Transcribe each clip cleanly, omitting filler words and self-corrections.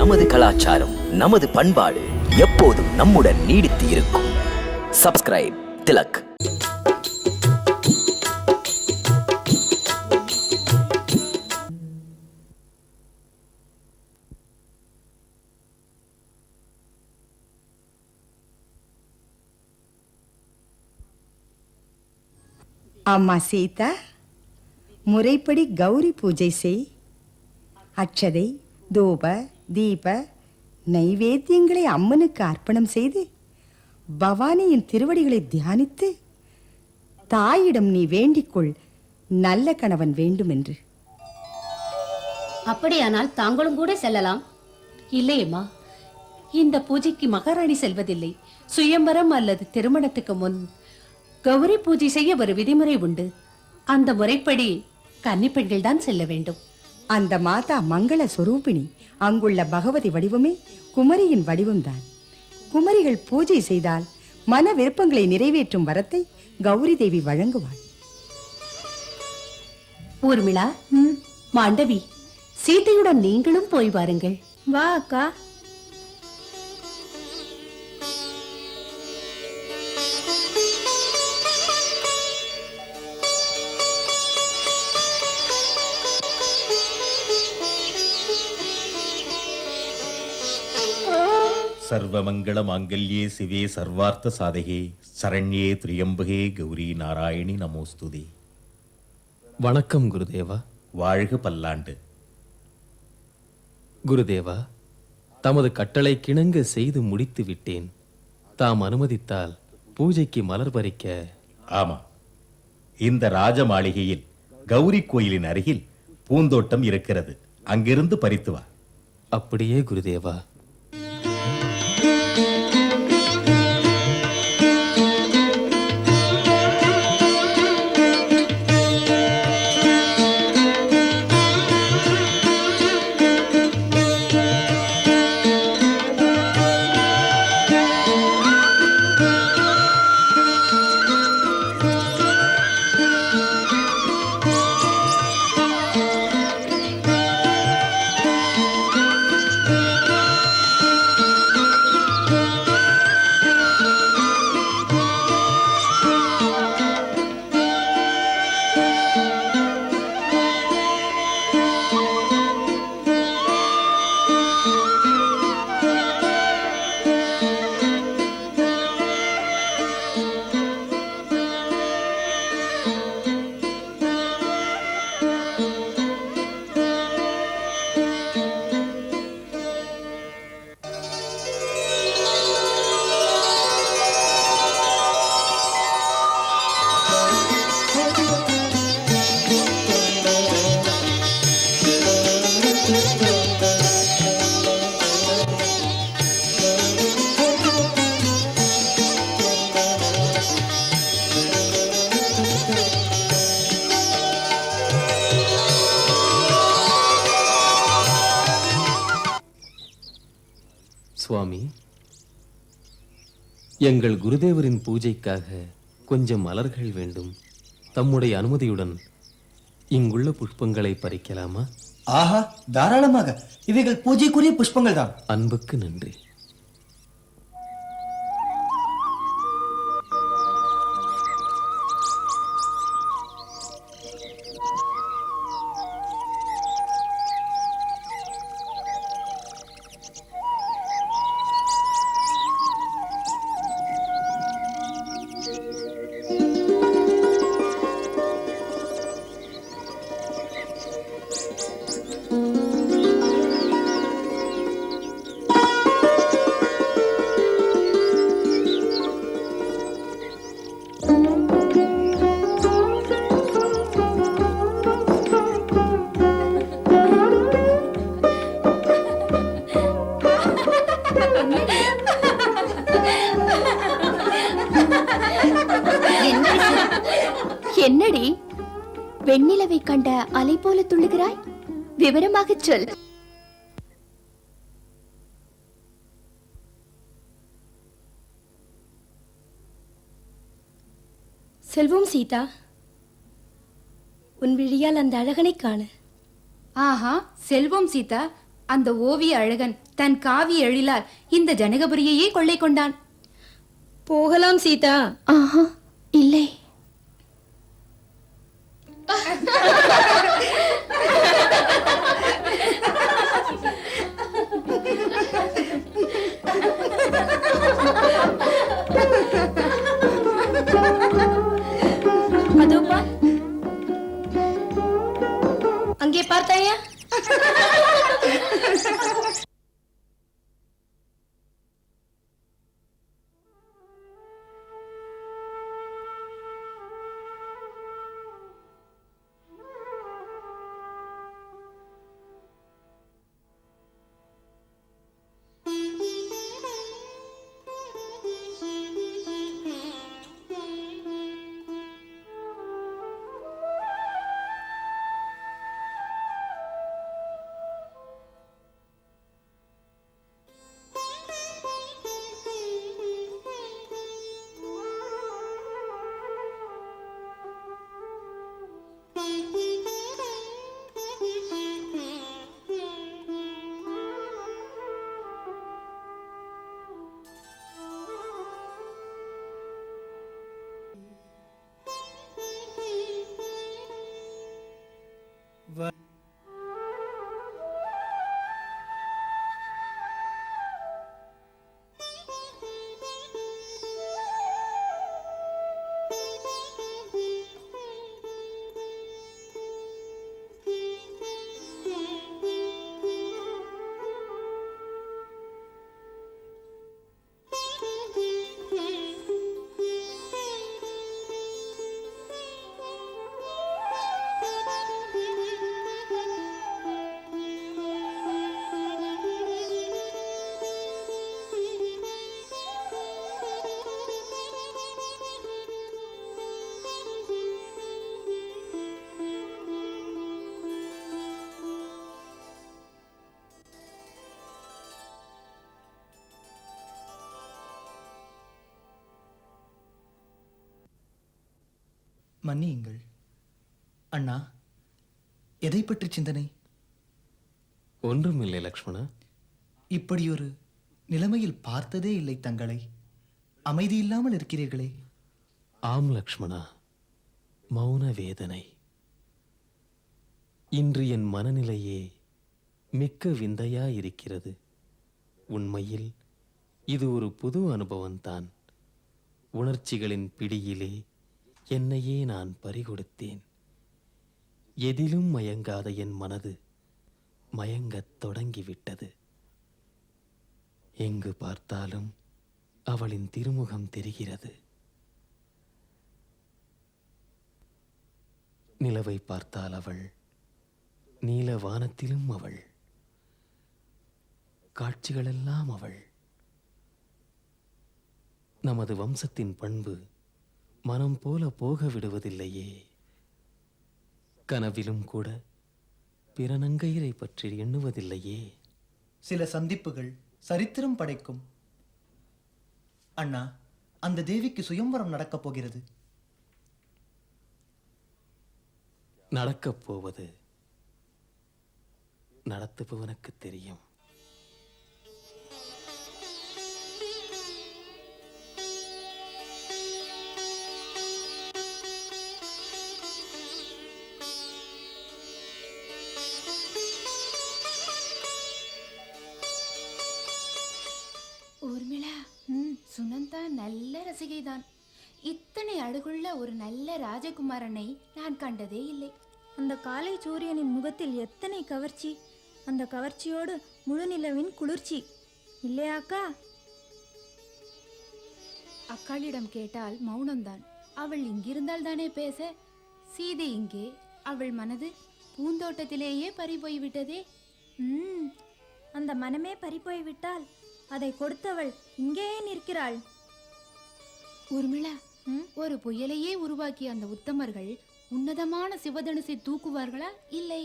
நமது கலாச்சாரம், நமது பண்பாடு எப்போதும் நம்முடன் நீடித்து இருக்கும். சப்ஸ்கிரைப் திலக். அம்மா சீதா, முறைப்படி கௌரி பூஜை செய். அட்சதை, தூப, தீப, நைவேத்தியங்களை அம்மனுக்கு அர்ப்பணம் செய்து பவானியின் திருவடிகளை தியானித்து தாயிடம் நீ வேண்டிக்கொள், நல்ல கணவன் வேண்டும் என்று. அப்படியானால் தாங்களும் கூட செல்லலாம். இல்லையம்மா, இந்த பூஜைக்கு மகாராணி செல்வதில்லை. சுயம்பரம் அல்லது திருமணத்துக்கு முன் கௌரி பூஜை செய்ய ஒரு விதிமுறை உண்டு. அந்த முறைப்படி கன்னி பெண்கள் தான் செல்ல வேண்டும். அந்த மாதா மங்கள சொரூபிணி. அங்குள்ள பகவதி வடிவமே குமரியின் வடிவம்தான். குமரிகள் பூஜை செய்தால் மன விருப்பங்களை நிறைவேற்றும் வரத்தை கௌரி தேவி வழங்குவாள். ஊர்மிளா, மாண்டவி, சீதையுடன் நீங்களும் போய் வாருங்கள். வா அக்கா. சர்வமங்கள மாங்கல்யே சிவே சர்வார்த்த சாதகே சரண்யே திரியம்பகே கௌரி நாராயணி நமோஸ்துதே. வணக்கம் குருதேவா. வாழ்க பல்லாண்டு. குருதேவா, தமது கட்டளை கிணங்க செய்து முடித்து விட்டேன். தாம் அனுமதித்தால் பூஜைக்கு மலர் பறிக்க. ஆமா, இந்த ராஜ மாளிகையில் கௌரி கோயிலின் அருகில் பூந்தோட்டம் இருக்கிறது. அங்கிருந்து பறித்து வா. அப்படியே குருதேவா. சுவாமி, எங்கள் குருதேவரின் பூஜைக்காக கொஞ்சம் மலர்கள் வேண்டும். தம்முடைய அனுமதியுடன் இங்குள்ள புஷ்பங்களை பறிக்கலாமா? ஆஹா, தாராளமாக. இவைகள் பூஜைக்குரிய புஷ்பங்கள் தான். அன்புக்கு நன்றி. என்னடி வெண்ணிலவை கண்ட அலை போல துள்ளுகிறாய்? விவரமாக சொல். செல்வம் சீதா, உன் விழியால் அந்த அழகனை காண. ஆஹா, செல்வம் சீதா, அந்த ஓவிய அழகன் தன் காவிய எழிலால் இந்த ஜனகபுரியையே கொள்ளை கொண்டான். போகலாம் சீதா. ஆஹா, இல்லை. அதோப்பா, அங்கே பார்த்தாயா? மன்னியுங்கள் அண்ணா, எதை பற்றி சிந்தனை? ஒன்றுமில்லை லக்ஷ்மணா. இப்படியொரு நிலைமையில் பார்த்ததே இல்லை தங்களை. அமைதி இல்லாமல் இருக்கிறீர்களே. ஆம் லக்ஷ்மணா, மௌன வேதனை. இன்று என் மனநிலையே மிக்க விந்தையாயிருக்கிறது. உண்மையில் இது ஒரு புது அனுபவம்தான். உணர்ச்சிகளின் பிடியிலே என்னையே நான் பறிகொடுத்தேன். எதிலும் மயங்காத என் மனது மயங்கத் தொடங்கிவிட்டது. எங்கு பார்த்தாலும் அவளின் திருமுகம் தெரிகிறது. நிலவை பார்த்தால் அவள், நீல வானத்திலும் அவள், காட்சிகளெல்லாம் அவள். நமது வம்சத்தின் பண்பு மனம் போல போக விடுவதில்லையே. கனவிலும் கூட பிறநங்கையரை பற்றி எண்ணுவதில்லையே. சில சந்திப்புகள் சரித்திரம் படைக்கும். அண்ணா, அந்த தேவிக்கு சுயம்வரம் நடக்கப் போகிறது. நடக்கப் போவது நடத்துபவனுக்கு தெரியும். ஊர்மிளா, சுனந்தா நல்ல ரசிகைதான். இத்தனை அழகுள்ள ஒரு நல்ல ராஜகுமாரனை நான் கண்டதே இல்லை. அந்த காலை சூரியனின் முகத்தில் எத்தனை கவர்ச்சி! அந்த கவர்ச்சியோடு முழு நிலவின் குளிர்ச்சி இல்லையாக்கா? அக்காளிடம் கேட்டால் மௌனம்தான். அவள் இங்கிருந்தால் தானே பேச. சீதை இங்கே, அவள் மனது பூந்தோட்டத்திலேயே பறிபோய்விட்டதே. அந்த மனமே பறிபோய்விட்டால் அதை கொடுத்தவள் இங்கேயே நிற்கிறாள். ஊர்மிளா, ஒரு புயலையே உருவாக்கிய அந்த உத்தமர்கள் உன்னதமான சிவதனுசை தூக்குவார்களா? இல்லை.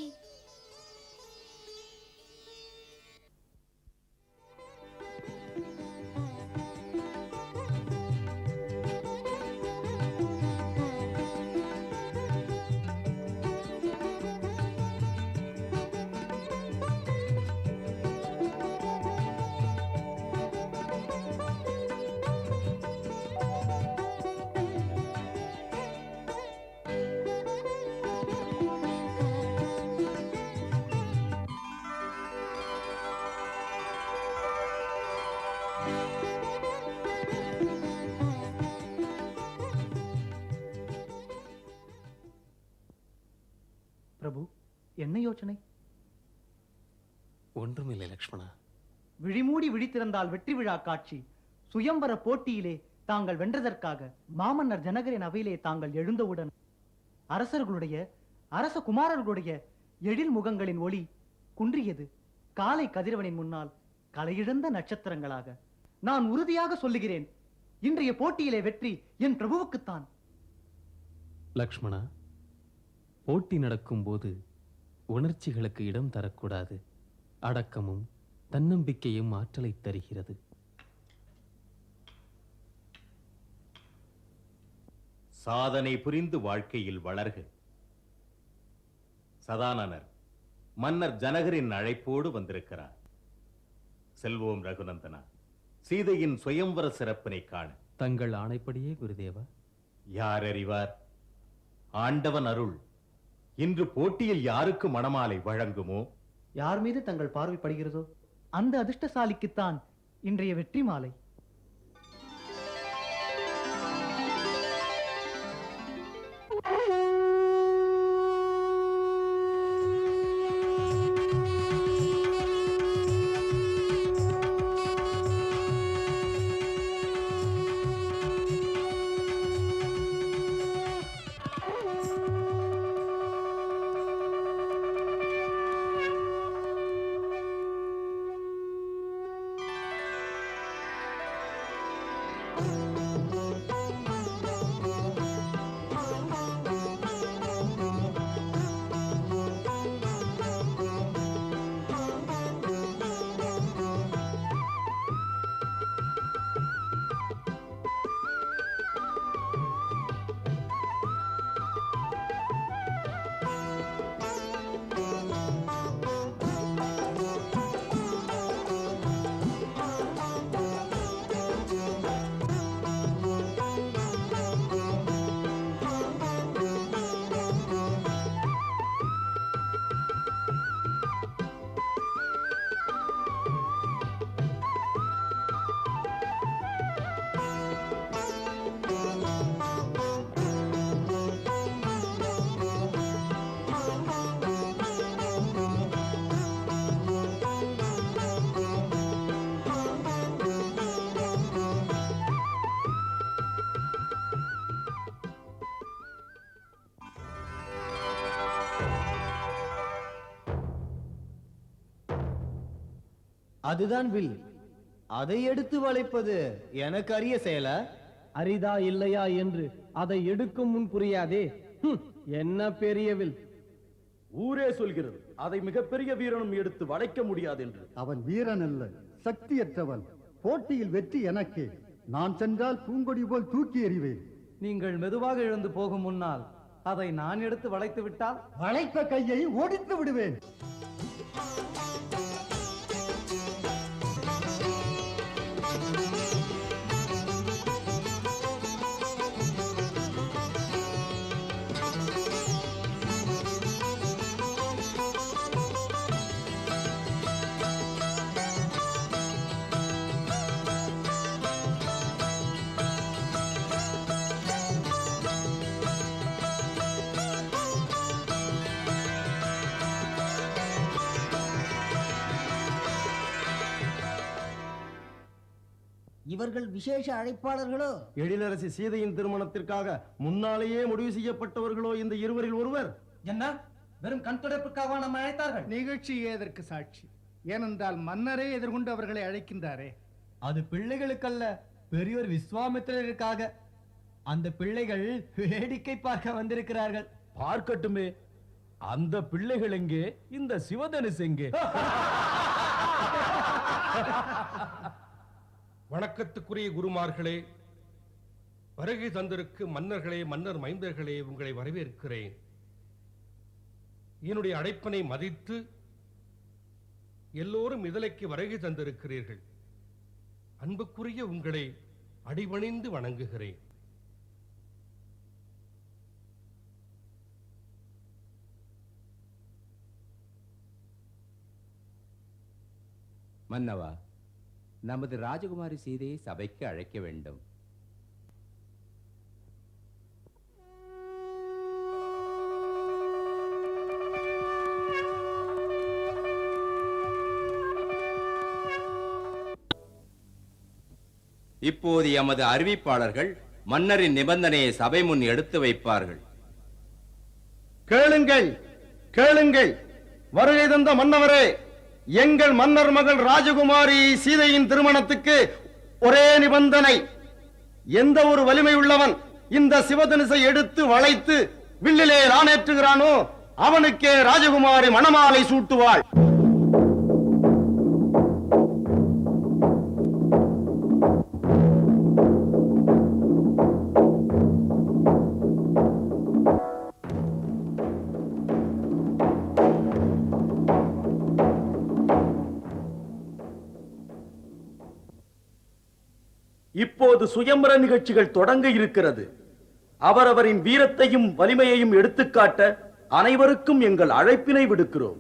யோசனை? ஒன்றுமில்லை லக்ஷ்மணா. விழிமூடி விழித்திருந்தால் வெற்றி விழா காட்சி. சுயம்பர போட்டியிலே தாங்கள் வென்றதற்காக மாமன்னர் ஜனகரின் அவையிலே தாங்கள் எழுந்தவுடன் அரசர்களுடைய அரச குமாரர்களுடைய எழில் முகங்களின் ஒளி குன்றியது. காலை கதிரவனின் முன்னால் கலையிழந்த நட்சத்திரங்களாக. நான் உறுதியாக சொல்லுகிறேன், இன்றைய போட்டியிலே வெற்றி என் பிரபுவுக்குத்தான். லக்ஷ்மணா, போட்டி நடக்கும் போது உணர்ச்சிகளுக்கு இடம் தரக்கூடாது. அடக்கமும் தன்னம்பிக்கையும் ஆற்றலை தருகிறது. சாதனை புரிந்து வாழ்க்கையில் வளர்க. சதானனர் மன்னர் ஜனகரின் அழைப்போடு வந்திருக்கிறார். செல்வோம் ரகுநந்தனா, சீதையின் சுயம்வர சிறப்பினை காண. தங்கள் ஆணைப்படியே குருதேவா. யார் அறிவார், ஆண்டவன் அருள் இன்று போட்டியில் யாருக்கு மணமாலை வழங்குமோ? யார் மீது தங்கள் பார்வைப்படுகிறதோ அந்த அதிர்ஷ்டசாலிக்குத்தான் இன்றைய வெற்றி மாலை. அதுதான் வில். அதை எடுத்து வளைப்பது எனக்கு அரிய செயலா? அரிதா இல்லையா என்று அதை எடுக்கும் முன் புரியாதே. என்ன பெரிய வில்! ஊரே சொல்கிறது அதை மிகப்பெரிய வீரனும் எடுத்து வளைக்க முடியாது என்று. அவன் வீரன் அல்ல, சக்தியற்றவன். போட்டியில் வெற்றி எனக்கே. நான் சென்றால் பூங்கொடி போல் தூக்கி எறிவேன். நீங்கள் மெதுவாக எழுந்து போகும் முன்னால் அதை நான் எடுத்து வளைத்து விட்டால் வளைத்த கையை ஓடித்து விடுவேன். இவர்கள் விசேஷ அழைப்பாளர்களோ? எழிலரசி சீதையின் திருமணத்திற்காக முன்னாலேயே முடிவு செய்யப்பட்டவர்களோ இந்த இருவரில் ஒருவர்? என்ன வெறும் கண் துடைப்புக்காக நம்ம அழைத்தார்கள்? நிகழ்ச்சி ஏதற்கு சாட்சி? ஏனென்றால் மன்னரே எதிர்கொண்டு அவர்களை அழைக்கின்றாரே. அது பிள்ளைகளுக்கல்ல, பெரியோர் விஸ்வாமித்திரருக்காக. அந்த பிள்ளைகள் வேடிக்கை பார்க்க வந்திருக்கிறார்கள். பார்க்கட்டுமே, அந்த பிள்ளைகள் எங்கே? இந்த சிவதனுஸ் எங்கே? வணக்கத்துக்குரிய குருமார்களே, வருகை தந்திருக்கு மன்னர்களே, மன்னர் மைந்தர்களே, உங்களை வரவேற்கிறேன். என்னுடைய அழைப்பினை மதித்து எல்லோரும் இதழைக்கு வருகை தந்திருக்கிறீர்கள். அன்புக்குரிய உங்களை அடிபணிந்து வணங்குகிறேன். மன்னவா, நமது ராஜகுமாரி சீதையை சபைக்கு அழைக்க வேண்டும். இப்போது எமது அறிவிப்பாளர்கள் மன்னரின் நிபந்தனையை சபை முன் எடுத்து வைப்பார்கள். கேளுங்கள், கேளுங்கள். வருகை தந்த மன்னவரே, எங்கள் மன்னர் மகள் ராஜகுமாரி சீதையின் திருமணத்துக்கு ஒரே நிபந்தனை. எந்த ஒரு வலிமை உள்ளவன் இந்த சிவதனுசை எடுத்து வளைத்து வில்லிலே ராணேற்றுகிறானோ அவனுக்கே ராஜகுமாரி மணமாலை சூட்டுவாள். இப்போது சுயம்பர நிகழ்ச்சிகள் தொடங்க இருக்கிறது. அவரவரின் வீரத்தையும் வலிமையையும் எடுத்துக்காட்ட அனைவருக்கும் எங்கள் அழைப்பினை விடுக்கிறோம்.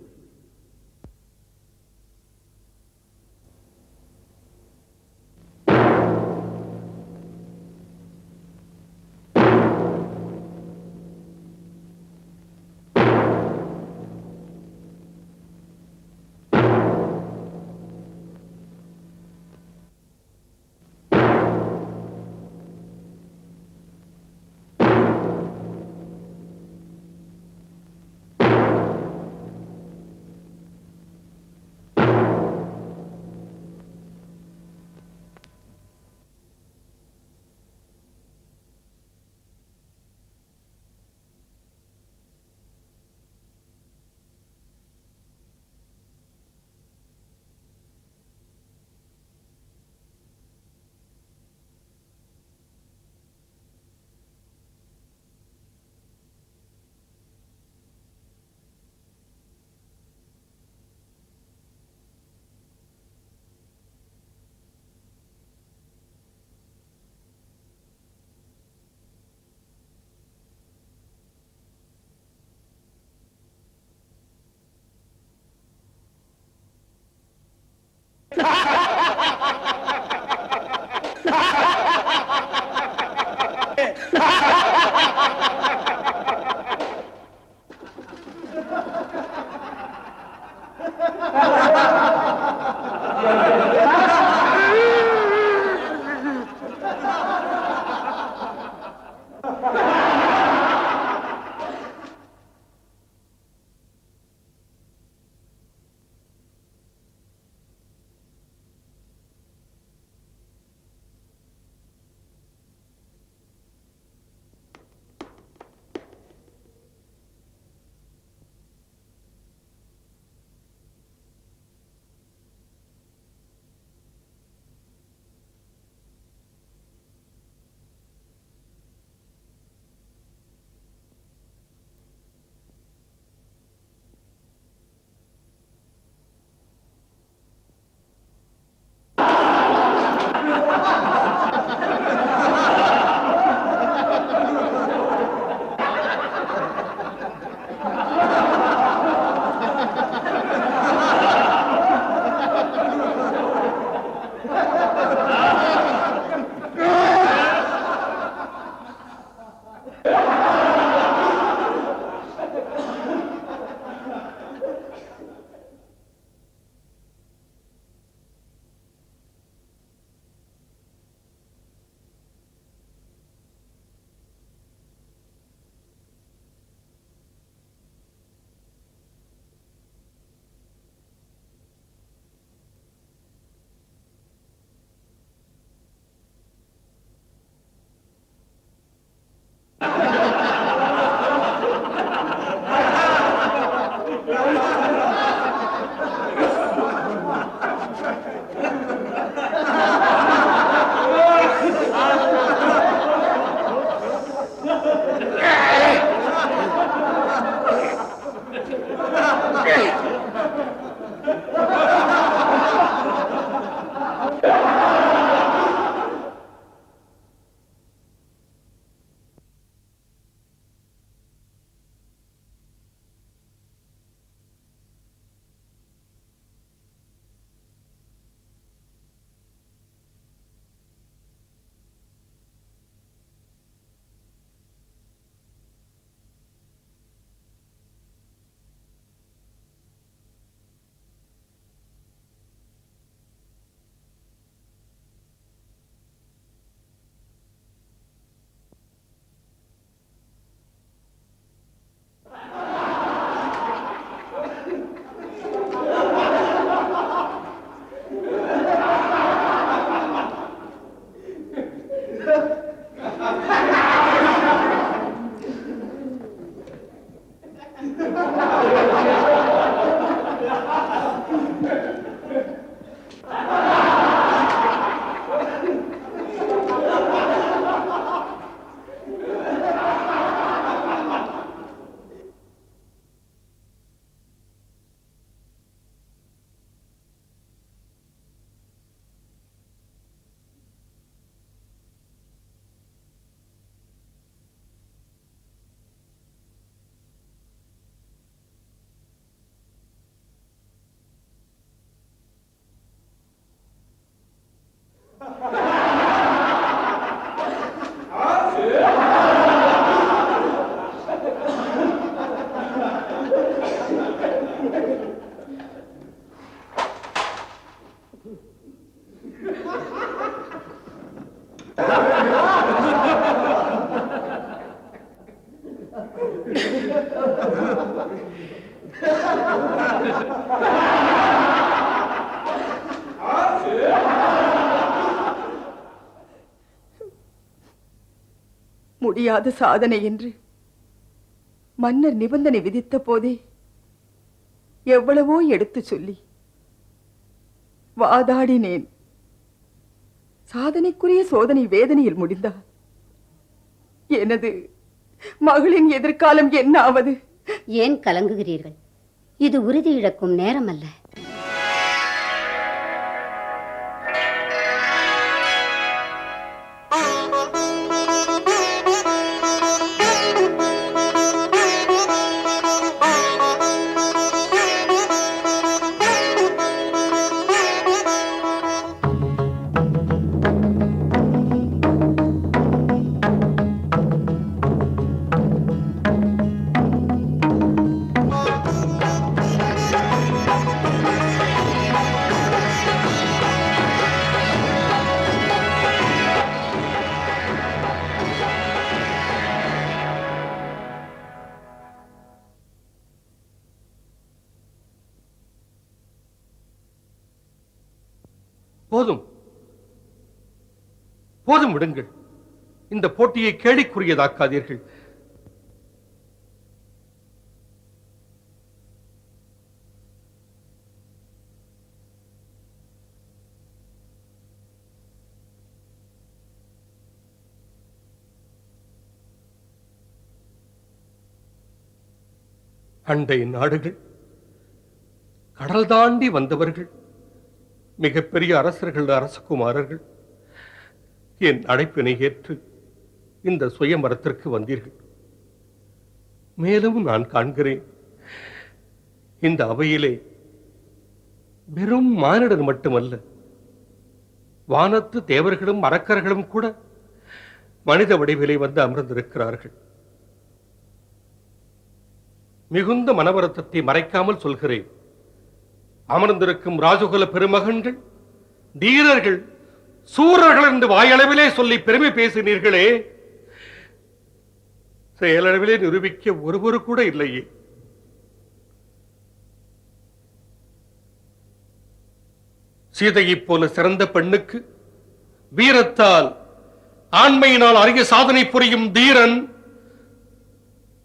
முடியாத சாதனை என்று மன்னர் நிபந்தனை விதித்த போதே எவ்வளவோ எடுத்து சொல்லி வாதாடினேன். சாதனைக்குரிய சோதனை வேதனையில் முடிந்தார். எனது மகளின் எதிர்காலம் என்ன ஆவது? ஏன் கலங்குகிறீர்கள்? இது உறுதி இழக்கும் நேரம் அல்ல. போதும் போதும் விடுங்கள். இந்த போட்டியை கேலிக்குரியதாக்காதீர்கள். அண்டை நாடுகள், கடல் தாண்டி வந்தவர்கள், மிகப்பெரிய அரசர்கள், அரசகுமாரர்கள் என் அழைப்பினை ஏற்று இந்த சுயம்பரத்திற்கு வந்தீர்கள். மேலும் நான் காண்கிறேன், இந்த அவையிலே வெறும் மானிடர் மட்டுமல்ல, வானத்து தேவர்களும் அரக்கர்களும் கூட மனித வடிவிலே வந்து அமர்ந்திருக்கிறார்கள். மிகுந்த மனவருத்தத்தை மறைக்காமல் சொல்கிறேன், அமர்ந்திருக்கும் ராஜகுல பெருமகன்கள், தீரர்கள், சூரர்கள் என்று வாயளவிலே சொல்லி பெருமை பேசினீர்களே, செயலளவிலே நிரூபிக்க ஒருவரு கூட இல்லையே. சீதையைப் போல சிறந்த பெண்ணுக்கு வீரத்தால், ஆண்மையினால் அரிய சாதனை புரியும் தீரன்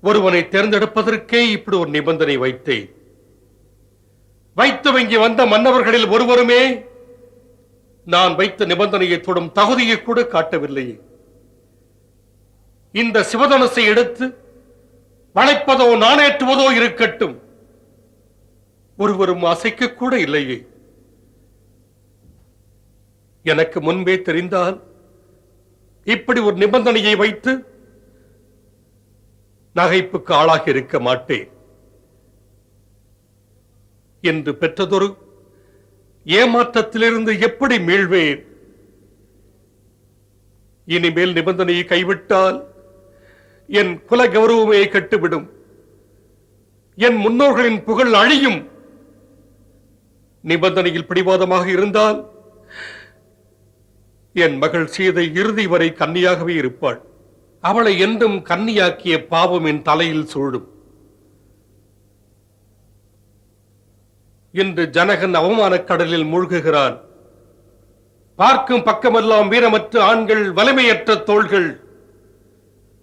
ஒருவனை தேர்ந்தெடுப்பதற்கே இப்படி ஒரு நிபந்தனை வைத்தேன். வைத்தவங்கி வந்த மன்னவர்களில் ஒருவருமே நான் வைத்த நிபந்தனையை தொடும் தகுதியை கூட காட்டவில்லையே. இந்த சிவதனுசை எடுத்து வளைப்பதோ நாணேற்றுவதோ இருக்கட்டும், ஒருவரும் அசைக்க கூட இல்லையே. எனக்கு முன்பே தெரிந்தால் இப்படி ஒரு நிபந்தனையை வைத்து நகைப்புக்கு ஆளாகி இருக்க மாட்டேன். என்று பெற்றதொரு ஏமாற்றத்திலிருந்து எப்படி மீள்வேன்? இனிமேல் நிபந்தனையை கைவிட்டால் என் குல கௌரவமே கட்டுவிடும், என் முன்னோர்களின் புகழ் அழியும். நிபந்தனையில் பிடிவாதமாக இருந்தால் என் மகள் சீதை இறுதி வரை கன்னியாகவே இருப்பாள். அவளை என்றும் கன்னியாக்கிய பாவம் என் தலையில் சூழும். இன்று ஜனகன் அவமானக் கடலில் மூழ்குகிறான். பார்க்கும் பக்கமெல்லாம் வீரமற்ற ஆண்கள், வலிமையற்ற தோள்கள்,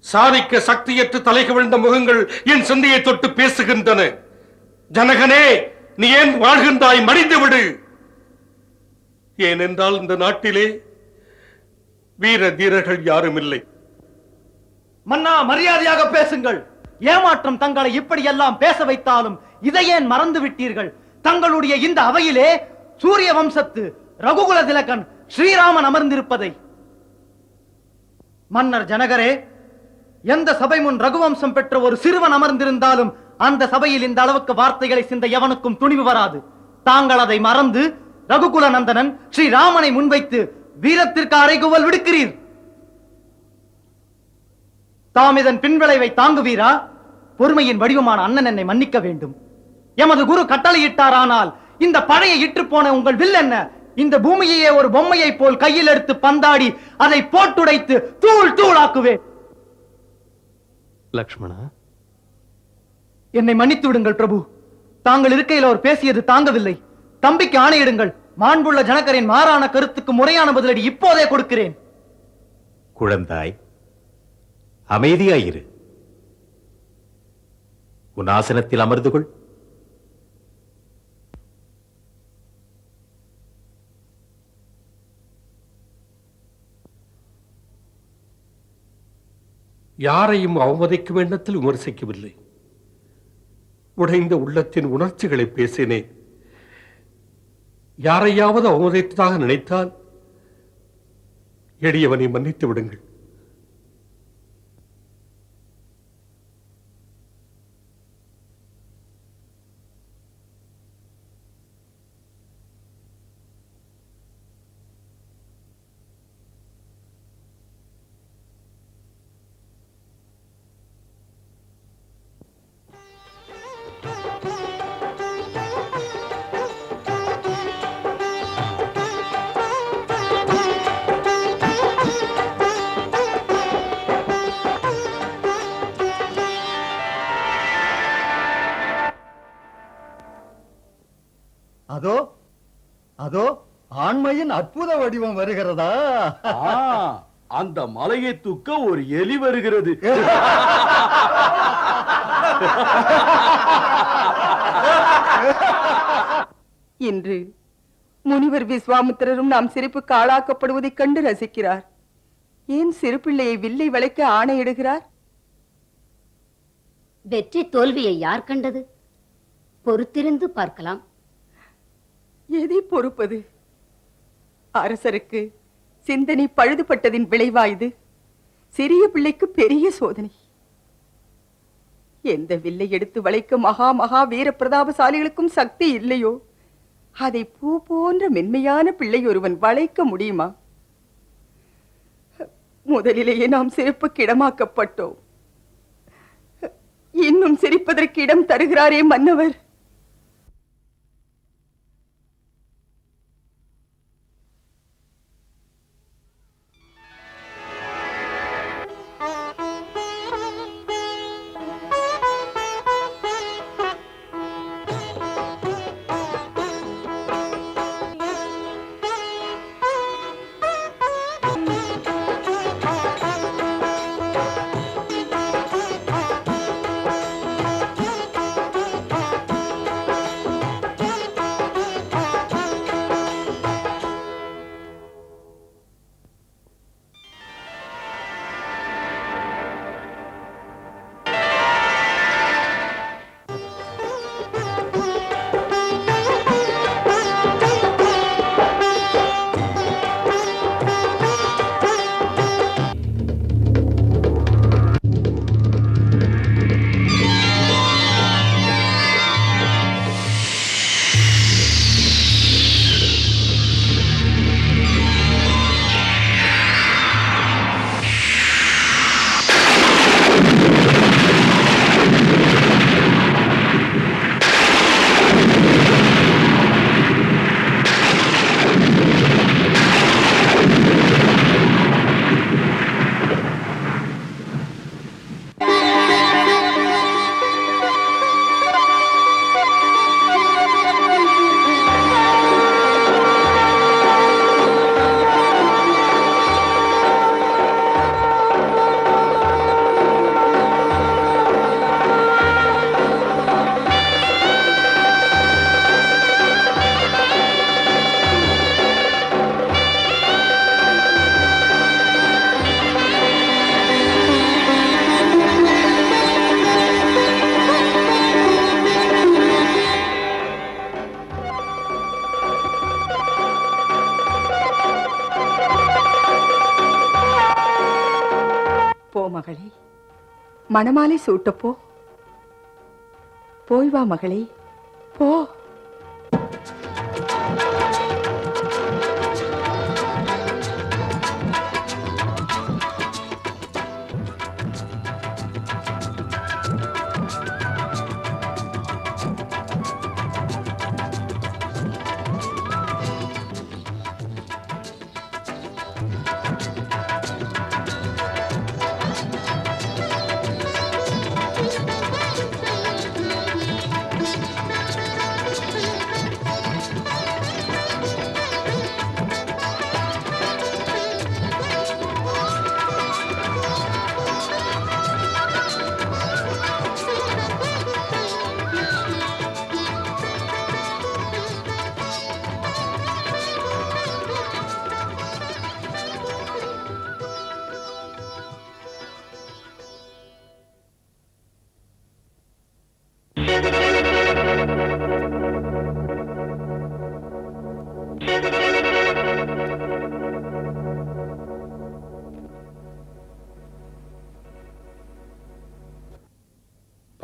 சாதிக்க சக்தியற்ற தலைகவிழ்ந்த முகங்கள் என் சிந்தையை தொட்டு பேசுகின்றன. ஜனகனே, நீ ஏன் வாழ்கின்றாய்? மடிந்து விடு. ஏனென்றால் இந்த நாட்டிலே வீர தீரர்கள் யாரும் இல்லை. மன்னா, மரியாதையாக பேசுங்கள். ஏமாற்றம் தங்களை இப்படியெல்லாம் பேச வைத்தாலும் இதை ஏன் மறந்து விட்டீர்கள்? தங்களுடைய இந்த அவையிலே சூரிய வம்சத்து ரகுகுல திலகன் ஸ்ரீராமன் அமர்ந்திருப்பதை. மன்னர் ஜனகரே, எந்த சபை முன் ரகுவம்சம் பெற்ற ஒரு சிறுவன் அமர்ந்திருந்தாலும் அந்த சபையில் இந்த அளவுக்கு வார்த்தைகளை சிந்த எவனுக்கும் துணிவு வராது. தாங்கள் அதை மறந்து ரகுகுல நந்தனன் ஸ்ரீராமனை முன்வைத்து வீரத்திற்கு அறைகூவல் விடுக்கிறீர். தாம் இதன் பின்விளைவை தாங்குவீரா? பொறுமையின் வடிவமான அண்ணன் என்னை மன்னிக்க வேண்டும். எமது குரு கட்டளையிட்டாரானால் இந்த பழைய இற்று போன உங்கள் வில் என்ன இந்த பூமியையே ஒரு பொம்மையை போல் கையில் எடுத்து பந்தாடி அதை போட்டுடைத்து தூள் தூளாக்குவேன். லக்ஷ்மணா, என்னை மன்னித்து விடுங்கள் பிரபு. தாங்கள் இருக்கையில் அவர் பேசியது தாங்கவில்லை. தம்பிக்கு ஆணையிடுங்கள். மாண்புள்ள ஜனகரின் மாறான கருத்துக்கு முறையான பதிலடி இப்போதே கொடுக்கிறேன். குழந்தாய், அமைதியாயிரு. உன் ஆசனத்தில் அமர்ந்து கொள். யாரையும் அவமதிக்கும் எண்ணத்தில் விமர்சிக்கவில்லை. உடைந்த உள்ளத்தின் உணர்ச்சிகளை பேசினேன். யாரையாவது அவமதித்ததாக நினைத்தால் எளியவனை மன்னித்து விடுங்கள். அதோ அதோ ஆண்மையின் அற்புத வடிவம் வருகிறதா? அந்த மலையை தூக்க ஒரு எலி வருகிறது. இன்று முனிவர் விஸ்வாமித்திரரும் நாம் சிரிப்புக்கு ஆளாக்கப்படுவதைக் கண்டு ரசிக்கிறார். ஏன் சிறு பிள்ளையை வில்லை வளைக்க ஆணையிடுகிறார்? வெற்றி தோல்வியை யார் கண்டது? பொறுத்திருந்து பார்க்கலாம். எதை பொறுப்பது? அரசருக்கு சிந்தனை பழுதுபட்டதின் விளைவா இது? சிறிய பிள்ளைக்கு பெரிய சோதனை. எந்த வில்லை எடுத்து வளைக்க மகா மகா வீர பிரதாபசாலிகளுக்கும் சக்தி இல்லையோ, அதை பூ போன்ற மென்மையான பிள்ளை ஒருவன் வளைக்க முடியுமா? முதலிலேயே நாம் சிரிப்புக்கு இடமாக்கப்பட்டோம். இன்னும் சிரிப்பதற்கு இடம் தருகிறாரே மன்னவர். மகளே, மணமாலை சூட்டப்போ. போய் வா மகளே, போ.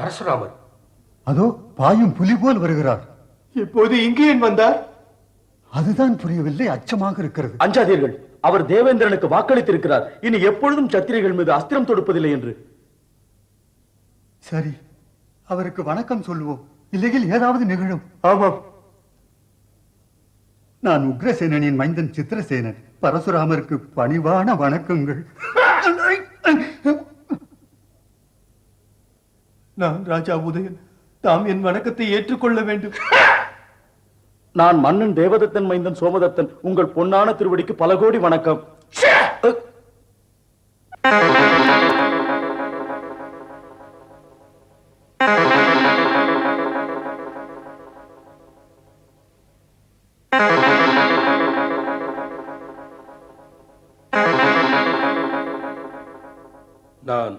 பரசுராமர் அதோ பாயும் புலி போல் வருகிறார். இப்போது இங்கே ஏன் வந்தார்? அதுதான் புரியவில்லை, அச்சமாக இருக்கிறது. அஞ்சாதீர்கள், அவர் தேவேந்திரனுக்கு வாக்களித்திருக்கிறார். இனி எப்பொழுதும் சத்திரிகள் மீது அஸ்திரம் தொடுப்பதில்லை என்று. சரி, அவருக்கு வணக்கம் சொல்லுவோம், இல்லையில் ஏதாவது நிகழும். ஆமாம். நான் உக்ரசேனனின் மைந்தன் சித்திரசேனன். பரசுராமருக்கு பணிவான வணக்கங்கள். நான் ராஜா உதயன், தாம் என் வணக்கத்தை ஏற்றுக்கொள்ள வேண்டும். நான் மன்னன் தேவதத்தன் மைந்தன் சோமதத்தன். உங்கள் பொன்னான திருவடிக்கு பல கோடி வணக்கம். நான்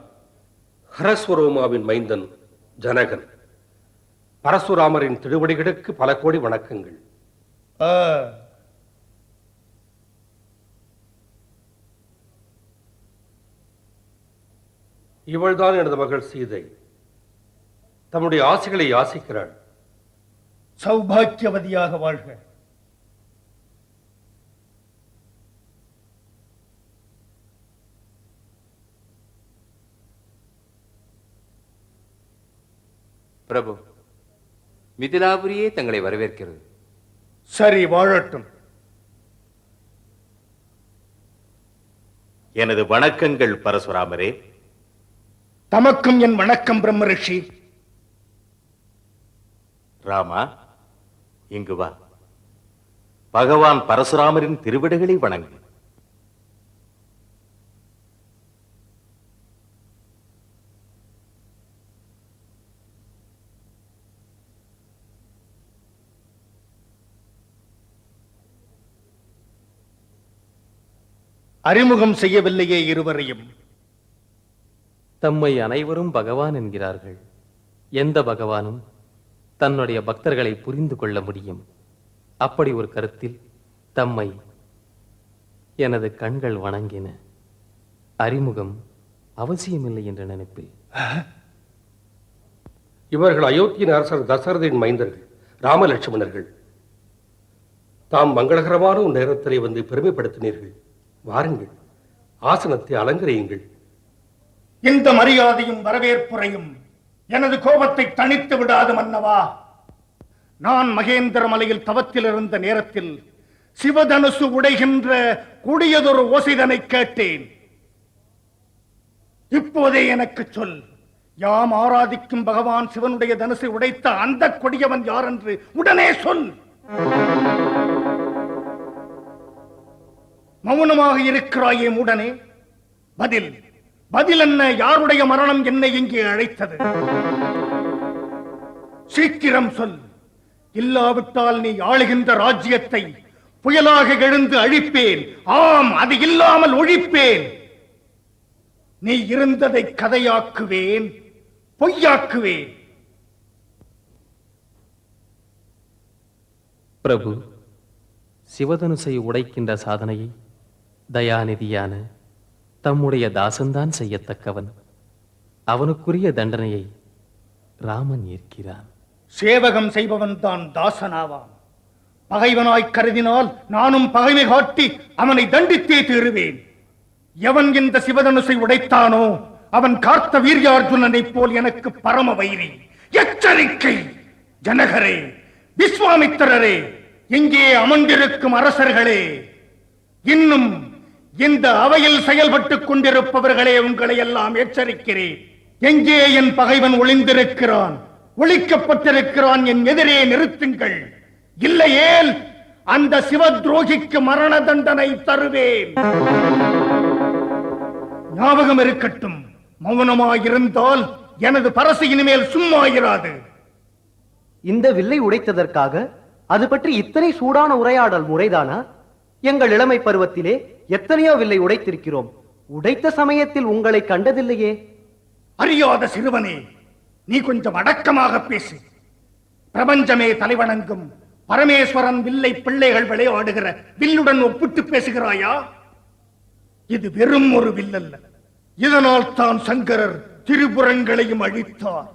ஹரஸ்வரோமாவின் மைந்தன் ஜனகன். பரசுராமரின் திருவடிகளுக்கு பல கோடி வணக்கங்கள். இவள்தான் எனது மகள் சீதை. தம்முடைய ஆசைகளை யாசிக்கிறாள். சௌபாக்கியவதியாக வாழ்க. பிரபு, மிதிலாபுரியே தங்களை வரவேற்கிறது. சரி, வாழட்டும். எனது வணக்கங்கள் பரசுராமரே. தமக்கும் என் வணக்கம் பிரம்மரிஷி. ராமா, இங்கு வா. பகவான் பரசுராமரின் திருவிடைகளை வணங்கு. அறிமுகம் செய்யவில்லையே இருவரையும். தம்மை அனைவரும் பகவான் என்கிறார்கள். எந்த பகவானும் தன்னுடைய பக்தர்களை புரிந்து கொள்ள முடியும். அப்படி ஒரு கருத்தில் தம்மை எனது கண்கள் வணங்கின. அறிமுகம் அவசியமில்லை என்ற நினைப்பில். இவர்கள் அயோத்தியின் அரசர் தசரதின் மைந்தர்கள், ராமலட்சுமணர்கள். தாம் மங்களகரமான ஒரு நேரத்திலே வந்து பெருமைப்படுத்தினீர்கள். வாருங்கள், ஆசனத்தை அலங்கரியுங்கள். இந்த மரியாதையும் வரவேற்புரையும் எனது கோபத்தை தணித்து விடாது மன்னவா. நான் மகேந்திர மலையில் தவத்தில் இருந்த நேரத்தில் சிவதனுசு உடைகின்ற கொடியதொரு ஓசைதனை கேட்டேன். இப்போதே எனக்கு சொல், யாம் ஆராதிக்கும் பகவான் சிவனுடைய தனுசை உடைத்த அந்த கொடியவன் யார் என்று உடனே சொல். மௌனமாக இருக்கிறாயே மூடனே, பதில் பதில் என்ன? யாருடைய மரணம் என்னை இங்கே அழைத்தது? சீக்கிரம் சொல். இல்லாவிட்டால் நீ ஆளுகின்ற ராஜ்யத்தை புயலாக எழுந்து அழிப்பேன். ஆம், அது இல்லாமல் ஒழிப்பேன். நீ இருந்ததை கதையாக்குவேன், பொய்யாக்குவேன். பிரபு, சிவதனுசை உடைக்கின்ற சாதனையை தயாநிதியான தம்முடைய தாசன்தான் செய்யத்தக்கவன். அவனுக்குரிய தண்டனையை ராமன் ஏற்கிறான். சேவகம் செய்பவன் தான் தாசனாவான். பகைவனாய் கருதினால் நானும் பகைமை காட்டி அவனை தண்டித்தே தீருவேன். எவன் இந்த சிவதனுசை உடைத்தானோ அவன் கார்த்த வீர்யார்ஜுனனை போல் எனக்கு பரம வைரி. எச்சரிக்கை! ஜனகரே, விஸ்வாமித்திரரே, இங்கே அமர்ந்திருக்கும் அரசர்களே, இன்னும் இந்த அவையில் செயல்பட்டுக் கொண்டிருப்பவர்களே, உங்களை எல்லாம் எச்சரிக்கிறேன். எங்கே என் பகைவன் ஒளிந்திருக்கிறான், ஒழிக்கப்பட்டிருக்கிறான், என் எதிரே நிறுத்துங்கள். இல்லையேல் அந்த சிவ துரோகிக்கு மரண தண்டனை தருவேன். ஞாபகம் இருக்கட்டும், மௌனமாயிருந்தால் எனது பரசு இனிமேல் சும்மா இராது. இந்த வில்லை உடைத்ததற்காக அது பற்றி இத்தனை சூடான உரையாடல் முறைதானா? எங்கள் இளமை பருவத்திலே எத்தனையோ வில்லை உடைத்திருக்கிறோம். உடைத்த சமயத்தில் உங்களை கண்டதில்லையே. அறியாத சிறுவனே, நீ கொஞ்சம் அடக்கமாக பேசு. பிரபஞ்சமே தலைவணங்கும் பரமேஸ்வரன் வில்லை பிள்ளைகள் விளையாடுகிற வில்லுடன் ஒப்பிட்டு பேசுகிறாயா? இது வெறும் ஒரு வில்லல்ல. இதனால் தான் சங்கரர் திரிபுரங்களையும் அழித்தார்.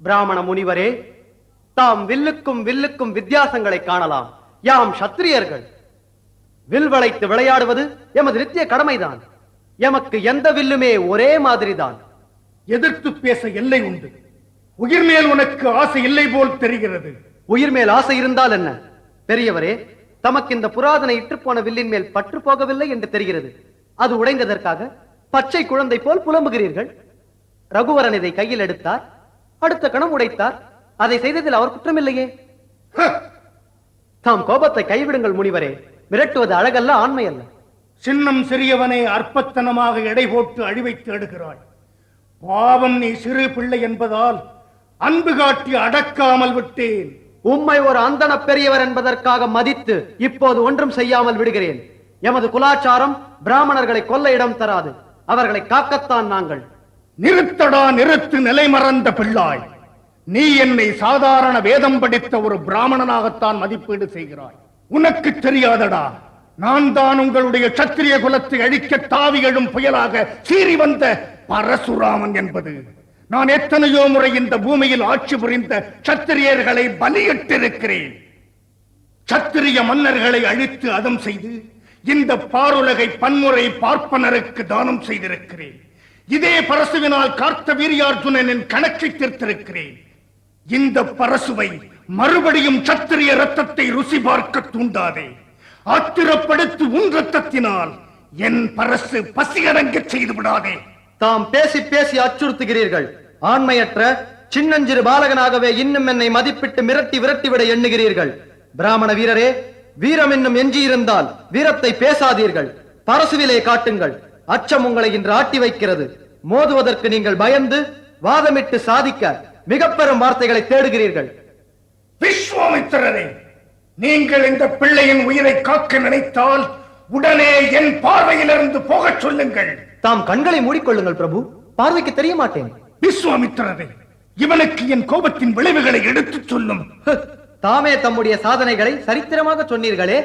பிராமண முனிவரே, தாம் வில்லுக்கும் வில்லுக்கும் வித்தியாசங்களை காணலாம். யாம் சத்திரியர்கள். வில் வளைத்து விளையாடுவது எமது நித்திய கடமைதான். எமக்கு எந்த வில்லுமே ஒரே மாதிரிதான். எதிர்த்து பேச எல்லை உண்டு. உயிர் மேல் உனக்கு ஆசை இல்லை போல் தெரிகிறது. உயிர் மேல் ஆசை இருந்தால் என்ன? பெரியவரே, தமக்கு இந்த புராதன இற்றுப்போன வில்லின் மேல் பற்று போகவில்லை என்று தெரிகிறது. அது உடைந்ததற்காக பச்சை குழந்தை போல் புலம்புகிறீர்கள். ரகுவரன் இதை கையில் எடுத்தார், அடுத்த கணம் உடைத்தார். அதை செய்ததில் அவர் குற்றமில்லையே. தாம் கோபத்தை கைவிடுங்கள் முனிவரே. மிரட்டுவது அழகல்ல, ஆண்மை அல்ல. சின்னம் சிறியவனை அற்பத்தனமாக எடை போட்டு அழிவை தேடுகிறாய். பாவம், நீ சிறு பிள்ளை என்பதால் அன்பு காட்டி அடக்காமல் விட்டேன். உம்மை ஒரு அந்தன பெரியவர் என்பதற்காக மதித்து இப்போது ஒன்றும் செய்யாமல் விடுகிறேன். எமது குலாச்சாரம் பிராமணர்களை கொல்ல இடம் தராது. அவர்களை காக்கத்தான் நாங்கள். நிறுத்தடா, நிறுத்து, நிலை மறந்த பிள்ளாய். நீ என்னை சாதாரண வேதம் படித்த ஒரு பிராமணனாகத்தான் மதிப்பீடு செய்கிறாய். உனக்கு தெரியாதடா, நான் தான் உங்களுடைய சத்திரிய குலத்தை அழிக்க தாவி எழும் புயலாக சீறி வந்த பரசுராமன் என்பது. நான் எத்தனையோ முறை இந்த பூமியில் ஆட்சி புரிந்த சத்திரியர்களை பலியிட்டிருக்கிறேன். சத்திரிய மன்னர்களை அழித்து அதம் செய்து இந்த பாருலகை பன்முறை பார்ப்பனருக்கு தானம் செய்திருக்கிறேன். இதே பரசுவினால் கார்த்த வீரியார்ஜுனனின் கணக்கை தீர்த்திருக்கிறேன். இந்த பரசுவை மறுபடியும் சத்திரிய ரத்தத்தை ருசி பார்க்க தூண்டாதே. ஆத்திரப்படுத்தி உன் ரத்தத்தினால் என் பரசு பசியடங்க செய்து விடாதே. தாம் பேசி பேசி அச்சுறுத்துகிறீர்கள். ஆண்மையற்ற சின்னஞ்சிறு பாலகனாகவே இன்னும் என்னை மதிப்பிட்டு மிரட்டி விரட்டிவிட எண்ணுகிறீர்கள். பிராமண வீரரே, வீரம் என்னும் எஞ்சியிருந்தால் வீரத்தை பேசாதீர்கள். பரசுவிலே காட்டுங்கள். அச்சம் உங்களை இன்று ஆட்டி வைக்கிறது. மோதுவதற்கு நீங்கள் பயந்து வாதமிட்டு சாதிக்க மிக பெரும் வார்த்தைகளை தேடுகிறீர்கள். விஸ்வாமித்திரரே, நீங்கள் இந்த பிள்ளையின் உயிரை காக்க நினைத்தால் உடனே என் பார்வையிலிருந்து போகச் சொல்லுங்கள். தாம் கண்களை மூடிக்கொள்ளுங்கள் பிரபு. பார்வைக்கு தெரிய மாட்டேன். விஸ்வாமித்திரரே, இவனுக்கு என் கோபத்தின் விளைவுகளை எடுத்துச் சொல்லும். தாமே தம்முடைய சாதனைகளை சரித்திரமாக சொன்னீர்களே,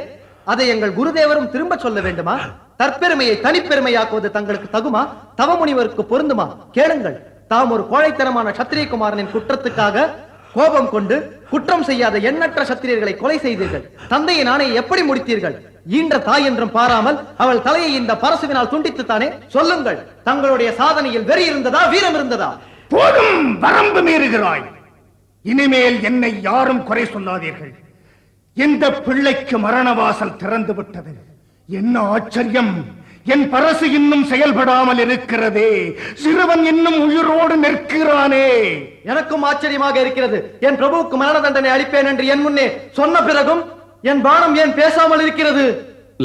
அதை எங்கள் குருதேவரும் திரும்ப சொல்ல வேண்டுமா? தற்பெருமையை தனிப்பெருமையாக்குவது தங்களுக்கு தகுமா? தவமுனிவருக்கு பொருந்துமா? கேளுங்கள். தாம் ஒரு கோழைத்தனமான சத்திரியகுமாரனின் குற்றத்துக்காக கோபம் கொண்டு குற்றம் செய்யாத எண்ணற்ற சத்திரியர்களை கொலை செய்தீர்கள். தந்தையின் ஆணையை எப்படி முடித்தீர்கள்? ஈன்ற தாய் என்றும் பாராமல் அவள் தலையை இந்த பரசுவினால் துண்டித்துத்தானே? சொல்லுங்கள், தங்களுடைய சாதனையில் வெறி இருந்ததா, வீரம் இருந்ததா? போதும், வரம்பு மீறுகிறாய். இனிமேல் என்னை யாரும் குறை சொல்லாதீர்கள். இந்த பிள்ளைக்கு மரணவாசல் திறந்து விட்டது. என்ன ஆச்சரியம்! என் பரசு இன்னும் செயல்படாமல் இருக்கிறதே. சிறுவன் இன்னும் உயிரோடு நிற்கிறானே. எனக்கும் ஆச்சரியமாக இருக்கிறது. என் பிரபுவுக்கு மரண தண்டனை அளிப்பேன் என்று என் முன்னே சொன்ன பிறகும் என் பானம் ஏன் பேசாமல் இருக்கிறது?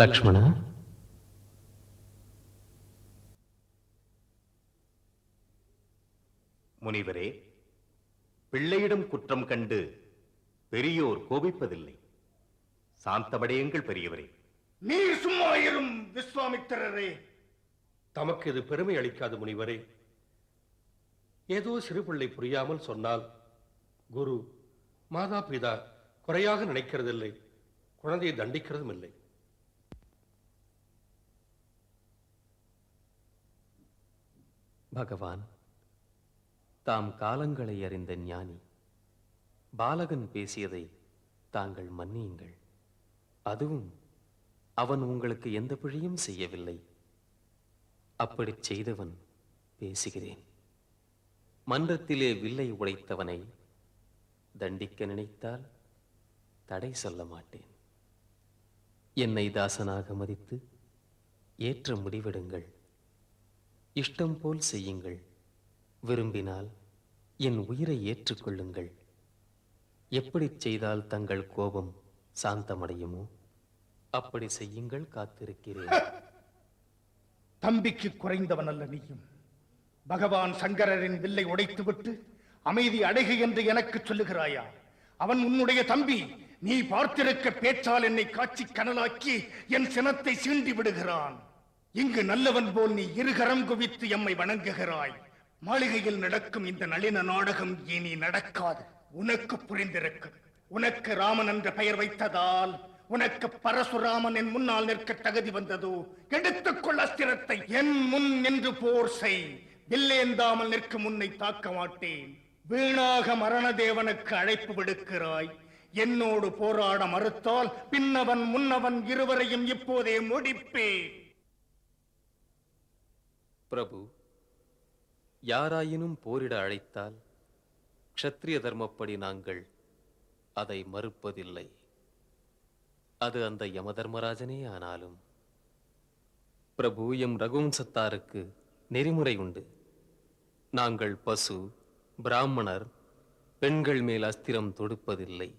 லக்ஷ்மணா, முனிவரே, பிள்ளையிடம் குற்றம் கண்டு பெரியோர் கோபிப்பதில்லை. சாந்தமடையுங்கள் பெரியவரே. நீர் சும்மா இரும் விஸ்வாமித்திரரே. தமக்கு இது பெருமை அளிக்காது முனிவரே. ஏதோ சிறு பிள்ளை புரியாமல் சொன்னால் குரு மாதா பிதா குறையாக நினைக்கிறதில்லை, குழந்தையை தண்டிக்கிறதும் இல்லை. பகவான், தாம் காலங்களை அறிந்த ஞானி. பாலகன் பேசியதை தாங்கள் மன்னியுங்கள். அதுவும் அவன் உங்களுக்கு எந்த பிழையும் செய்யவில்லை. அப்படி செய்தவன் பேசுகிறேன். மன்றத்திலே வில்லை உடைத்தவனை தண்டிக்க நினைத்தால் தடை சொல்ல மாட்டேன். என்னை தாசனாக மதித்து ஏற்ற முடிவெடுங்கள். இஷ்டம் போல் செய்யுங்கள். விரும்பினால் என் உயிரை ஏற்றுக்கொள்ளுங்கள். எப்படி செய்தால் தங்கள் கோபம் சாந்தமடையுமோ அப்படி செய்யுங்கள். காத்திருக்கிறேன். தம்பிக்கு குறைந்தவன் அல்ல நீயும். பகவான் சங்கரரின் வில்லை உடைத்துவிட்டு அமைதி அடைகு என்று எனக்கு சொல்லுகிறாயா? அவன் உன்னுடைய தம்பி. நீ பார்த்திருக்க பேச்சால் என்னை காட்சி கனலாக்கி என் சினத்தை சீண்டி விடுகிறான். இங்கு நல்லவன் போல் நீ இருகரம் குவித்து எம்மை வணங்குகிறாய். மாளிகையில் நடக்கும் இந்த நளின நாடகம் இனி நடக்காது. உனக்கு புரிந்திருக்கும். உனக்கு ராமன் என்ற பெயர் வைத்ததால் உனக்கு பரசுராமன் என் முன்னால் நிற்க தகுதி வந்ததோ? எடுத்துக்கொள்ள அஸ்திரத்தை. என் முன் நின்று போர் செய். வில்லேந்தாமல் நிற்கும் உன்னை தாக்க மாட்டேன். வீணாக மரணதேவனுக்கு அழைப்பு விடுக்கிறாய். என்னோடு போராட மறுத்தால் பின்னவன் முன்னவன் இருவரையும் இப்போதே முடிப்பேன். பிரபு, யாராயினும் போரிட அழைத்தால் க்ஷத்ரிய தர்மப்படி நாங்கள் அதை மறுப்பதில்லை. அது அந்த யமதர்மராஜனே ஆனாலும். பிரபு, எம் ரகுவம்சத்தாருக்கு நெறிமுறை உண்டு. நாங்கள் பசு, பிராமணர், பெண்கள் மேல் அஸ்திரம் தொடுப்பதில்லை.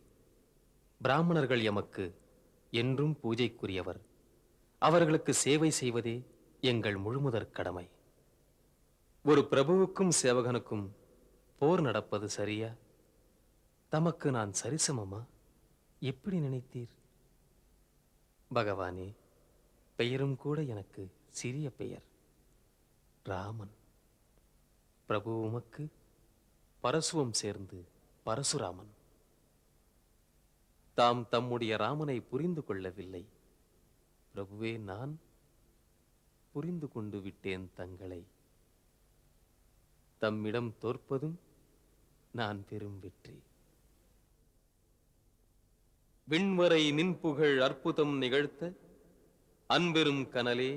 பிராமணர்கள் எமக்கு என்றும் பூஜைக்குரியவர். அவர்களுக்கு சேவை செய்வதே எங்கள் முழுமுதற் கடமை. ஒரு பிரபுவுக்கும் சேவகனுக்கும் போர் நடப்பது சரியா? தமக்கு நான் சரிசமமா? எப்படி நினைத்தீர்? பகவானே, பெயரும் கூட எனக்கு சிறிய பெயர், ராமன். பிரபு உமக்கு பரசுவம் சேர்ந்து பரசுராமன். தாம் தம்முடைய ராமனை புரிந்து கொள்ளவில்லை. பிரபுவே, நான் புரிந்து கொண்டு விட்டேன் தங்களை. தம்மிடம் தோற்பதும் நான் பெரும் வெற்றி. விண்வரை நின்புகழ் அற்புதம் நிகழ்த்த அன்பெரும் கனலே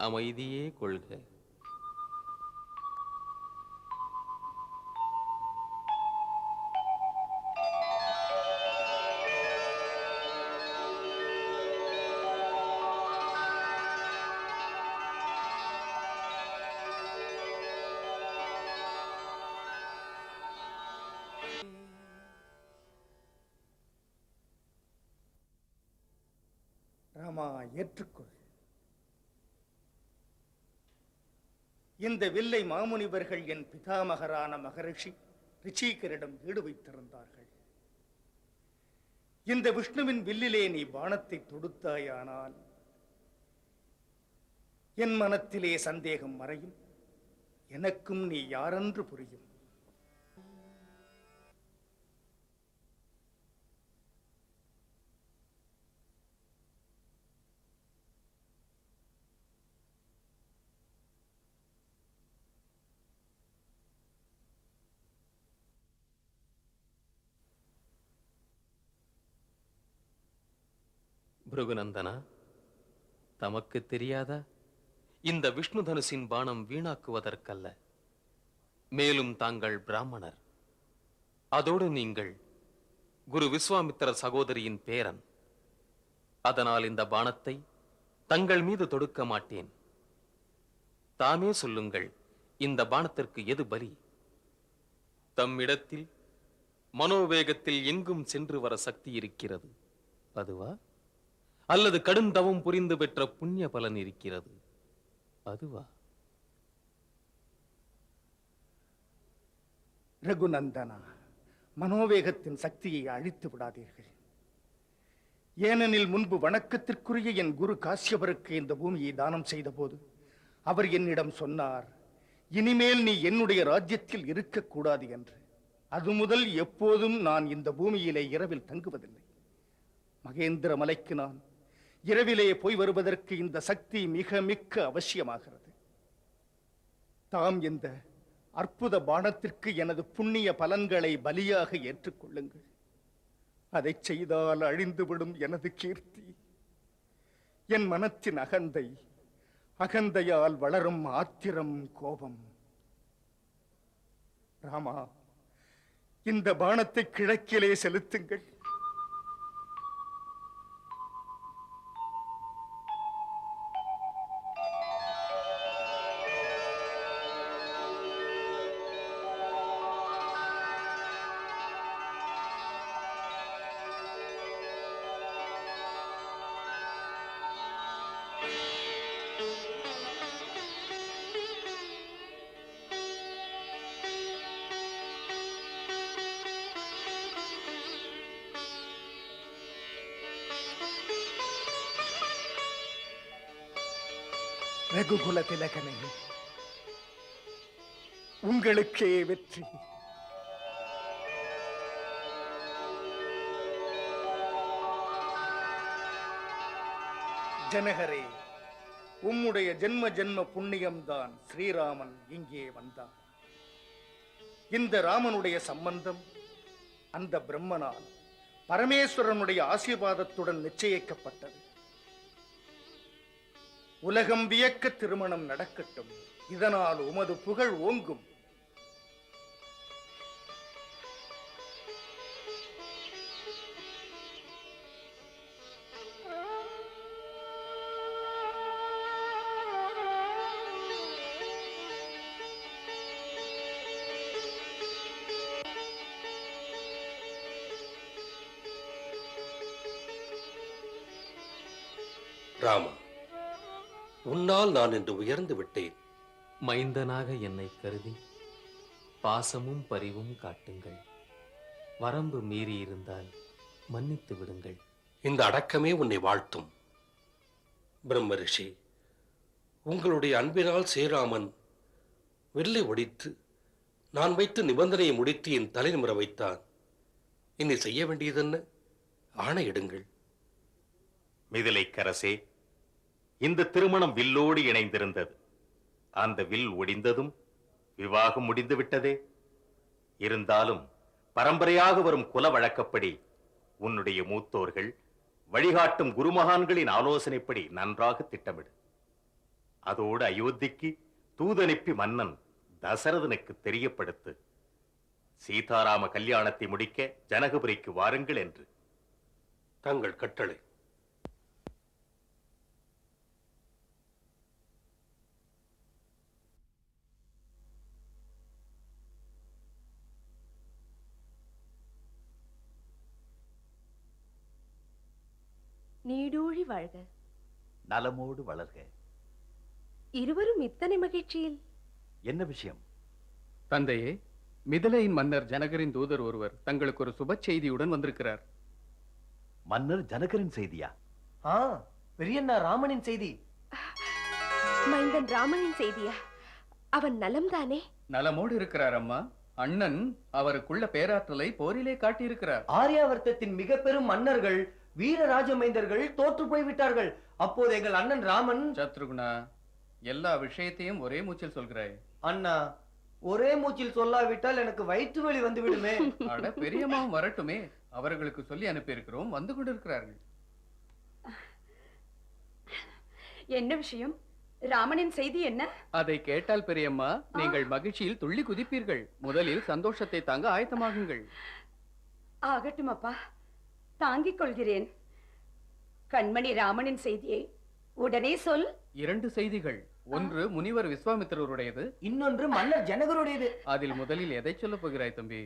அமைதியே கொள்க. ராமா, ஏற்றுக்கொள். இந்த வில்லை மாமுனிவர்கள் என் பிதாமகரான மகரிஷி ரிஷிகரிடம் ஈடு வைத்திருந்தார்கள். இந்த விஷ்ணுவின் வில்லிலே நீ பாணத்தை தொடுத்தாயானால் என் மனத்திலே சந்தேகம் மறையும். எனக்கும் நீ யாரென்று புரியும். பிருகுநந்தனா, தமக்கு தெரியாதா? இந்த விஷ்ணு தனுசின் பானம் வீணாக்குவதற்கல்ல. மேலும் தாங்கள் பிராமணர். அதோடு நீங்கள் குரு விஸ்வாமித்திர சகோதரியின் பேரன். அதனால் இந்த பானத்தை தங்கள் மீது தொடுக்க மாட்டேன். தாமே சொல்லுங்கள், இந்த பானத்திற்கு எது பலி? தம்மிடத்தில் மனோவேகத்தில் எங்கும் சென்று வர சக்தி இருக்கிறது, அதுவா? அல்லது கடுந்தவம் புரிந்து பெற்ற புண்ணிய பலன் இருக்கிறது, அதுவா? ரகுநந்தனா, மனோவேகத்தின் சக்தியை அழித்து விடாதீர்கள். ஏனெனில் முன்பு வணக்கத்திற்குரிய என் குரு காசியபருக்கு இந்த பூமியை தானம் செய்த போது அவர் என்னிடம் சொன்னார், இனிமேல் நீ என்னுடைய ராஜ்யத்தில் இருக்கக்கூடாது என்று. அது முதல் எப்போதும் நான் இந்த பூமியிலே இரவில் தங்குவதில்லை. மகேந்திர மலைக்கு நான் இரவிலே போய் வருவதற்கு இந்த சக்தி மிக மிக்க அவசியமாகிறது. தாம் இந்த அற்புத பானத்திற்கு எனது புண்ணிய பலன்களை பலியாக ஏற்றுக்கொள்ளுங்கள். அதை செய்தால் அழிந்துவிடும் எனது கீர்த்தி, என் மனத்தின் அகந்தை, அகந்தையால் வளரும் ஆத்திரம், கோபம். ராமா, இந்த பானத்தை கிழக்கிலே செலுத்துங்கள். ரகுகுல திலகனே, உங்களுக்கே வெற்றி. ஜனகரே, உம்முடைய ஜென்ம ஜென்ம புண்ணியம்தான் ஸ்ரீராமன் இங்கே வந்தார். இந்த ராமனுடைய சம்பந்தம் அந்த பிரம்மனால் பரமேஸ்வரனுடைய ஆசீர்வாதத்துடன் நிச்சயிக்கப்பட்டது. உலகம் வியக்க திருமணம் நடக்கட்டும். இதனால் உமது புகழ் ஓங்கும். ராமா, உன்னால் நான் இன்று உயர்ந்து விட்டேன். மைந்தனாக என்னை கருதி பாசமும் பரிவும் காட்டுங்கள். வரம்பு மீறி இருந்தால் மன்னித்து விடுங்கள். இந்த அடக்கமே உன்னை வாழ்த்தும். பிரம்ம ரிஷி, உங்களுடைய அன்பினால் ஸ்ரீராமன் வில்லை ஒடித்து நான் வைத்த நிபந்தனையை முடித்து என் தலைநிமிர வைத்தான். இனி செய்ய வேண்டியதென்ன? ஆணையிடுங்கள். மிதிலைக்கரசே, இந்த திருமணம் வில்லோடு இணைந்திருந்தது. அந்த வில் ஒடிந்ததும் விவாகம் முடிந்து விட்டதே. இருந்தாலும் பரம்பரையாக வரும் குல வழக்கப்படி உன்னுடைய மூத்தோர்கள் வழிகாட்டும் குருமகான்களின் ஆலோசனைப்படி நன்றாக திட்டமிடு. அதோடு அயோத்திக்கு தூதனுப்பி மன்னன் தசரதனுக்கு தெரியப்படுத்து. சீதாராம கல்யாணத்தை முடிக்க ஜனகபுரிக்கு வாருங்கள் என்று. தங்கள் கட்டளை. நீடூழி வாழ்க. நலமோடு வளர்க. இருவரும் இத்தனை மகிழ்ச்சியில் என்ன விஷயம்? தந்தையே, மிதிலையின் மன்னர் ஜனகரின் தூதர் ஒருவர் தங்களுக்கு ஒரு சுப செய்தியுடன் வந்திருக்கிறார். மன்னர் ஜனகரின் செய்தியா? பெரியண்ணா ராமனின் செய்தி. மைந்தன் ராமனின் செய்தியா? அவன் நலம்தானே? நலமோடு இருக்கிறார் அம்மா. அண்ணன் அவருக்குள்ள பேராற்றலை போரிலே காட்டியிருக்கிறார். ஆரியாவர்த்தத்தின் மிக பெரும் மன்னர்கள் வீர ராஜமைந்தர்கள் தோற்று போய்விட்டார்கள். அப்போது எங்கள் அண்ணன் ராமன். சத்ருகுணா, எல்லா விஷயத்தையும் ஒரே மூச்சில் சொல்கிறாய். அண்ணா, ஒரே மூச்சில் சொல்லாவிட்டால் எனக்கு வயிற்று வலி வந்து விடுமே. அட, பெரியம்மாவும் வரட்டுமே. அவர்களுக்கு சொல்லி அனுப்பியிருக்கிறோம், வந்து கொண்டிருக்கிறார்கள். என்ன விஷயம்? ராமனின் செய்தி என்ன? அதை கேட்டால் பெரியம்மா நீங்கள் மகிழ்ச்சியில் துள்ளி குதிப்பீர்கள். முதலில் சந்தோஷத்தை தாங்க ஆயத்தமாகுங்கள். ஆகட்டும் அப்பா, தாங்கிக் கொள்கிறேன். கண்மணி ராமனின் செய்தியை உடனே சொல். 2 செய்திகள். ஒன்று முனிவர் விஸ்வாமித்திரருடையது, இன்னொன்று மன்னர் ஜனகருடையது. அதில் முதலில் எதை சொல்ல போகிறாய் தம்பி?